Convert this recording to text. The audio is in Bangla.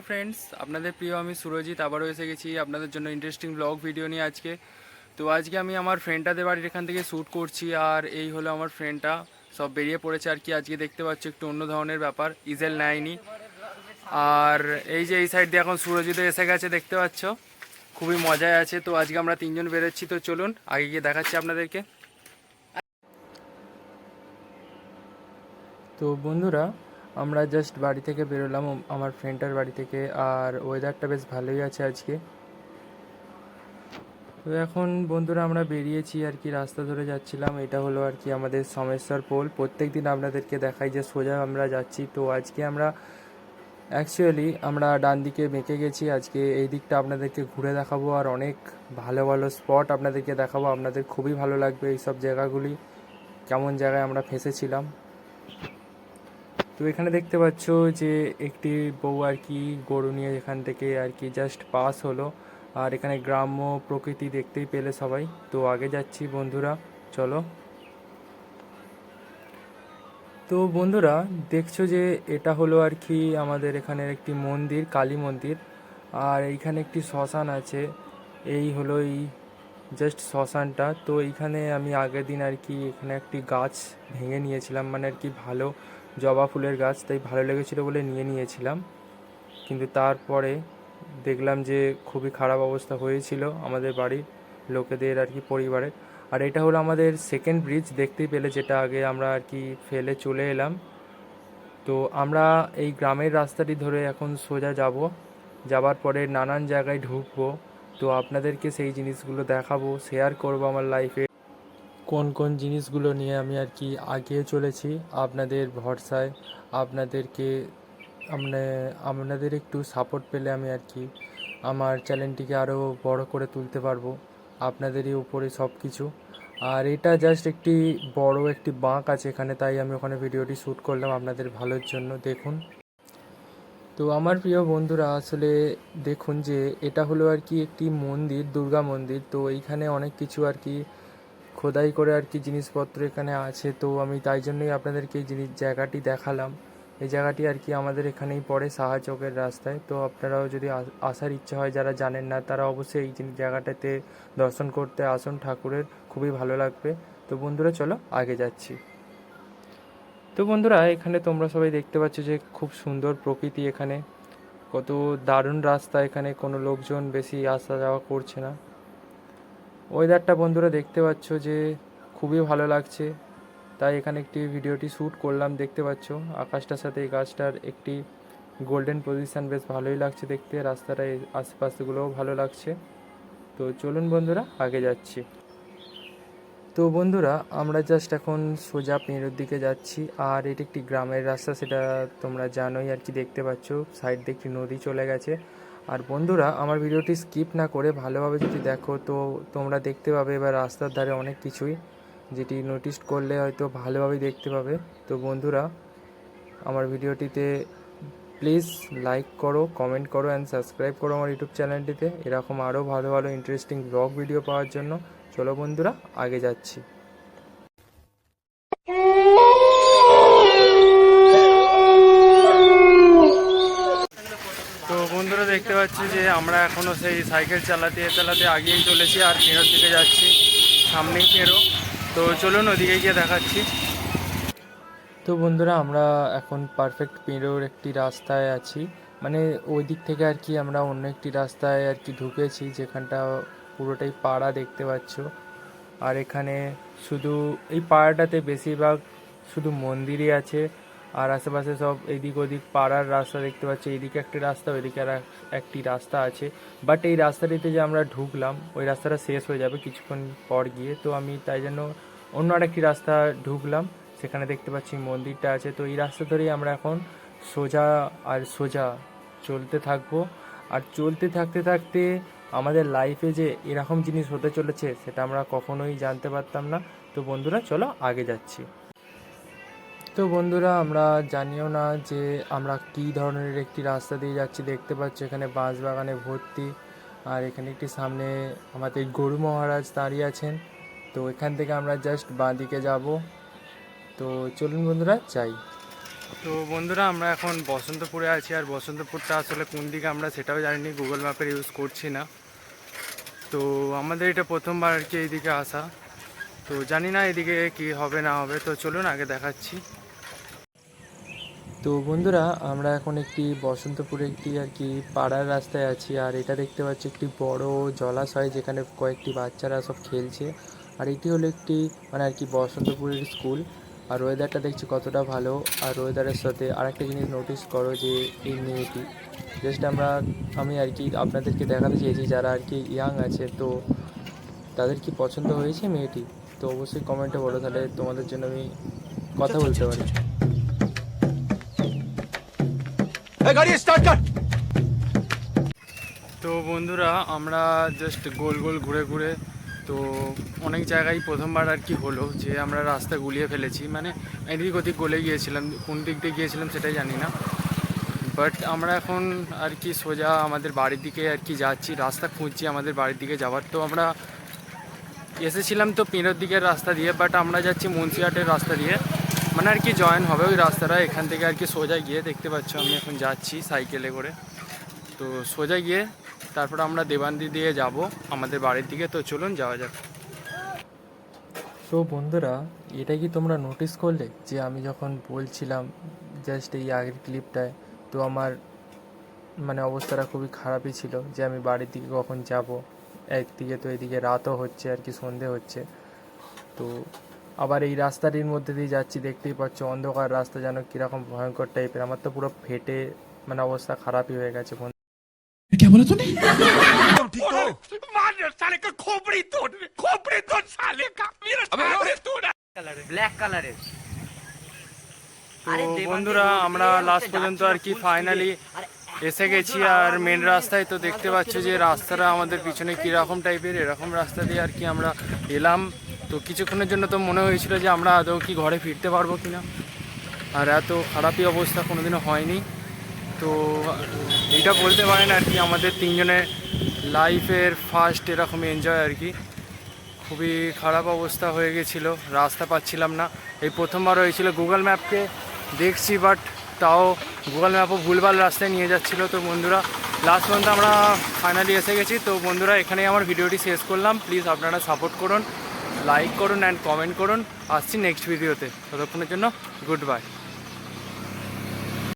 ফ্রেন্ডস, আপনাদের প্রিয় আমি সুরজিৎ আবারও এসে গেছি আপনাদের জন্য ইন্টারেস্টিং ব্লগ ভিডিও নিয়ে আজকে। তো আজকে আমি আমার ফ্রেন্ডটাদের বাড়ির এখান থেকে শ্যুট করছি, আর এই হলো আমার ফ্রেন্ডটা। সব বেরিয়ে পড়েছে আর কি। আজকে দেখতে পাচ্ছ একটু অন্য ধরনের ব্যাপার, ইজেল নেয়নি। আর এই যে এই সাইড দিয়ে এখন সুরজিৎ এসে গেছে, দেখতে পাচ্ছ, খুবই মজায় আছে। তো আজকে আমরা তিনজন বেরোচ্ছি, তো চলুন আগে গিয়ে দেখাচ্ছি আপনাদেরকে। তো বন্ধুরা, আমরা জাস্ট বাড়ি থেকে বেরোলাম আমার ফ্রেন্ডটার বাড়ি থেকে, আর ওয়েদারটা বেশ ভালোই আছে আজকে। তো এখন বন্ধুরা আমরা বেরিয়েছি আর কি, রাস্তা ধরে যাচ্ছিলাম। এটা হলো আর কি আমাদের সোমেশ্বর পোল। প্রত্যেক দিন আপনাদেরকে দেখাই যে সোজা আমরা যাচ্ছি, তো আজকে আমরা অ্যাকচুয়ালি আমরা ডান দিকে বেঁকে গেছি। আজকে এই দিকটা আপনাদেরকে ঘুরে দেখাবো, আর অনেক ভালো ভালো স্পট আপনাদেরকে দেখাবো। আপনাদের খুবই ভালো লাগবে এই সব জায়গাগুলি, কেমন জায়গায় আমরা ফেঁসেছিলাম। তো এখানে দেখতে পাচ্ছ যে একটি বউ আর কি গরু নিয়ে এখান থেকে আর কি জাস্ট পাস হলো। আর এখানে গ্রাম্য প্রকৃতি দেখতেই পেলে সবাই। তো আগে যাচ্ছি বন্ধুরা, চলো। তো বন্ধুরা দেখছো যে এটা হলো আর কি আমাদের এখানের একটি মন্দির, কালী মন্দির। আর এইখানে একটি শ্মশান আছে। এই হলো এই জাস্ট শ্মশানটা। তো এইখানে আমি আগের দিন আর কি এখানে একটি গাছ ভেঙে নিয়েছিলাম, মানে আর কি ভালো জবা ফুলের গাছ, তাই ভালো লেগেছিলো বলে নিয়েছিলাম। কিন্তু তারপরে দেখলাম যে খুবই খারাপ অবস্থা হয়েছিল আমাদের বাড়ির লোকেদের আর কি, পরিবারের। আর এটা হলো আমাদের সেকেন্ড ব্রিজ, দেখতেই পেলে, যেটা আগে আমরা আর কি ফেলে চলে এলাম। তো আমরা এই গ্রামের রাস্তাটি ধরে এখন সোজা যাব, যাবার পরে নানান জায়গায় ঢুকবো। তো আপনাদেরকে সেই জিনিসগুলো দেখাবো, শেয়ার করব আমার লাইফে কোন কোন জিনিসগুলো নিয়ে আমি আর কি আগিয়ে চলেছি আপনাদের ভরসায়। আপনাদেরকে আপনাদের একটু সাপোর্ট পেলে আমি আর কি আমার চ্যানেলটিকে আরও বড় করে তুলতে পারবো, আপনাদেরই উপরে সব কিছু। আর এটা জাস্ট একটি বড় একটি বাঁক আছে এখানে, তাই আমি ওখানে ভিডিওটি শ্যুট করলাম আপনাদের ভালোর জন্য, দেখুন। তো আমার প্রিয় বন্ধুরা, আসলে দেখুন যে এটা হলো আর কি একটি মন্দির, দুর্গা মন্দির। তো এইখানে অনেক কিছু আর কি খোদাই করে আর কি জিনিসপত্র এখানে আছে। তো আমি তাই জন্যই আপনাদেরকে এই জায়গাটি দেখালাম। এই জায়গাটি আর কি আমাদের এখানেই পড়ে, সাহা চকের রাস্তায়। তো আপনারাও যদি আসার ইচ্ছা হয়, যারা জানেন না তারা অবশ্যই এই জায়গাটাতে দর্শন করতে আসুন ঠাকুরের, খুবই ভালো লাগবে। তো বন্ধুরা চলো আগে যাচ্ছি। তো বন্ধুরা এখানে তোমরা সবাই দেখতে পাচ্ছ যে খুব সুন্দর প্রকৃতি এখানে, কত দারুণ রাস্তা। এখানে কোনো লোকজন বেশি আসা যাওয়া করছে না। ওয়েদারটা বন্ধুরা দেখতে পাচ্ছ যে খুবই ভালো লাগছে, তাই এখানে একটি ভিডিওটি শ্যুট করলাম। দেখতে পাচ্ছ আকাশটার সাথে এই গাছটার একটি গোল্ডেন পজিশন, বেশ ভালোই লাগছে দেখতে। রাস্তাটা আশেপাশেগুলোও ভালো লাগছে। তো চলুন বন্ধুরা আগে যাচ্ছি। তো বন্ধুরা আমরা জাস্ট এখন সোজা পেঁড়োর দিকে যাচ্ছি। আর এটি একটি গ্রামের রাস্তা, সেটা তোমরা জানোই আর কি। দেখতে পাচ্ছ সাইড দিয়ে একটি নদী চলে গেছে। আর বন্ধুরা আমার ভিডিওটি স্কিপ না করে ভালোভাবে যদি দেখো, তো তোমরা দেখতে পাবে এবার রাস্তার ধারে অনেক কিছুই, যেটি নোটিস করলে হয়তো ভালোভাবেই দেখতে পাবে। তো বন্ধুরা আমার ভিডিওটিতে প্লিজ লাইক করো, কমেন্ট করো অ্যান্ড সাবস্ক্রাইব করো আমার ইউটিউব চ্যানেলটিতে, এরকম আরও ভালো ভালো ইন্টারেস্টিং ব্লগ ভিডিও পাওয়ার জন্য। চলো বন্ধুরা আগে যাচ্ছি। তো বন্ধুরা দেখতে পাচ্ছি যে আমরা এখনও সেই সাইকেল চালাতে চালাতে আগিয়েই চলেছি, আর পেঁড়োর দিকে যাচ্ছি। সামনেই পেঁড়ো, তো চলুন ওদিকে গিয়ে দেখাচ্ছি। তো বন্ধুরা আমরা এখন পারফেক্ট পেঁড়োর একটি রাস্তায় আছি, মানে ওই দিক থেকে আর কি আমরা অন্য একটি রাস্তায় আর কি ঢুকেছি, যেখানটা পুরোটাই পাড়া দেখতে পাচ্ছ। আর এখানে শুধু এই পাড়াটাতে বেশিরভাগ শুধু মন্দিরই আছে, আর আশেপাশে সব এদিক ওদিক পাড়ার রাস্তা দেখতে পাচ্ছি। এইদিকে একটি রাস্তা, ওইদিকে আর একটি রাস্তা আছে। বাট এই রাস্তাটিতে যে আমরা ঢুকলাম, ওই রাস্তাটা শেষ হয়ে যাবে কিছুক্ষণ পর গিয়ে। তো আমি তাই জন্য অন্য আরেকটি রাস্তা ঢুকলাম, সেখানে দেখতে পাচ্ছি মন্দিরটা আছে। তো এই রাস্তা ধরেই আমরা এখন সোজা আর সোজা চলতে থাকবো। আর চলতে থাকতে থাকতে আমাদের লাইফে যে এরকম জিনিস হতে চলেছে সেটা আমরা কখনোই জানতে পারতাম না। তো বন্ধুরা চলো আগে যাচ্ছি। তো বন্ধুরা আমরা জানিও না যে আমরা কী ধরনের একটি রাস্তা দিয়ে যাচ্ছি। দেখতে পাচ্ছি এখানে বাঁশ বাগানে ভর্তি, আর এখানে একটি সামনে আমাদের গরু মহারাজ দাঁড়িয়ে আছেন। তো এখান থেকে আমরা জাস্ট বাঁ দিকে যাব। তো চলুন বন্ধুরা যাই। তো বন্ধুরা আমরা এখন বসন্তপুরে আছি, আর বসন্তপুরটা আসলে কোন দিকে আমরা সেটাও জানিনি, গুগল ম্যাপের ইউজ করছি না। তো আমাদের এটা প্রথমবার আর কি এইদিকে আসা, তো জানি না এদিকে কি হবে না হবে, তো চলুন আগে দেখাচ্ছি। তো বন্ধুরা আমরা এখন একটি বসন্তপুরে একটি আর কি পাড়ার রাস্তায় আছি, আর এটা দেখতে পাচ্ছি একটি বড় জলাশয় যেখানে কয়েকটি বাচ্চারা সব খেলছে। আর এটি হলো একটি মানে আর কি বসন্তপুরের স্কুল। আর ওয়েদারটা দেখছি কতটা ভালো, আর ওয়েদারের সাথে আরেকটা জিনিস নোটিস করো যে এই মেয়েটি জাস্ট আমি আর কি আপনাদেরকে দেখাতে চেয়েছি যারা আর কি ইয়াং আছে, তো তাদের কি পছন্দ হয়েছে মেয়েটি, তো অবশ্যই কমেন্টে বলো, তাহলে তোমাদের জন্য আমি কথা বলতে পারি। তো বন্ধুরা আমরা জাস্ট গোল গোল ঘুরে ঘুরে তো অনেক জায়গায় প্রথমবার আর কি হলো যে আমরা রাস্তা গুলিয়ে ফেলেছি, মানে এদিক ওদিক গলে গিয়েছিলাম, কোন দিক দিয়ে গিয়েছিলাম সেটাই জানি না। বাট আমরা এখন আর কি সোজা আমাদের বাড়ির দিকে আর কি যাচ্ছি, রাস্তা খুঁজছি আমাদের বাড়ির দিকে যাওয়ার। তো আমরা এসেছিলাম তো পিনের দিকের রাস্তা দিয়ে, বাট আমরা যাচ্ছি মুন্সিহাটের রাস্তা দিয়ে, মানে আর কি জয়েন হবে ওই রাস্তাটা এখান থেকে আর কি সোজা গিয়ে। দেখতে পাচ্ছ আমি এখন যাচ্ছি সাইকেলে করে, তো সোজা গিয়ে তারপর আমরা দেবান্দি দিয়ে যাব আমাদের বাড়ির দিকে। তো চলুন যাওয়া যাক। তো বন্ধুরা এটা কি তোমরা নোটিস করলে যে আমি যখন বলছিলাম জাস্ট এই আগের ক্লিপটায়, তো আমার মানে অবস্থাটা খুবই খারাপই ছিল যে আমি বাড়ির দিকে কখন যাব। একদিকে তো এদিকে রাতও হচ্ছে আর কি, সন্ধে হচ্ছে, তো আবার এই রাস্তাটির মধ্যে দিয়ে যাচ্ছি, দেখতেই পাচ্ছ অন্ধকার রাস্তা, যেন কীরকম ভয়ঙ্কর টাইপের। আমার তো পুরো ফেটে মানে অবস্থা খারাপই হয়ে গেছে। क्या बोला तूने? ठीक तो मार साले का खोपड़ी तोड़ साले का मेरा साले तोड़ ব্ল্যাক কালারের। তো বন্ধুরা আমরা লাস্ট পর্যন্ত আর কি ফাইনালি এসে গেছি আর মেন রাস্তায়। তো দেখতে পাচ্ছ যে রাস্তাটা আমাদের পিছনে কীরকম টাইপের, এরকম রাস্তা দিয়ে আর কি আমরা এলাম। তো কিছুক্ষণের জন্য তো মনে হয়েছিল যে আমরা আদৌ কি ঘরে ফিরতে পারবো কিনা, আর এত খারাপই অবস্থা কোনোদিনও হয়নি। তো এইটা বলতে পারেন আর কি আমাদের তিনজনের লাইফের ফার্স্ট এরকম এনজয় আর কি। খুবই খারাপ অবস্থা হয়ে গেছিলো, রাস্তা পাচ্ছিলাম না। এই প্রথমবার হয়েছিল, গুগল ম্যাপকে দেখছি বাট তাও গুগল ম্যাপও ভুলভাল রাস্তায় নিয়ে যাচ্ছিলো। তো বন্ধুরা লাস্ট পর্যন্ত আমরা ফাইনালি এসে গেছি। তো বন্ধুরা এখানেই আমার ভিডিওটি শেষ করলাম। প্লিজ আপনারা সাপোর্ট করুন, লাইক করুন অ্যান্ড কমেন্ট করুন। আসছি নেক্সট ভিডিওতে, ততক্ষণের জন্য গুড বাই।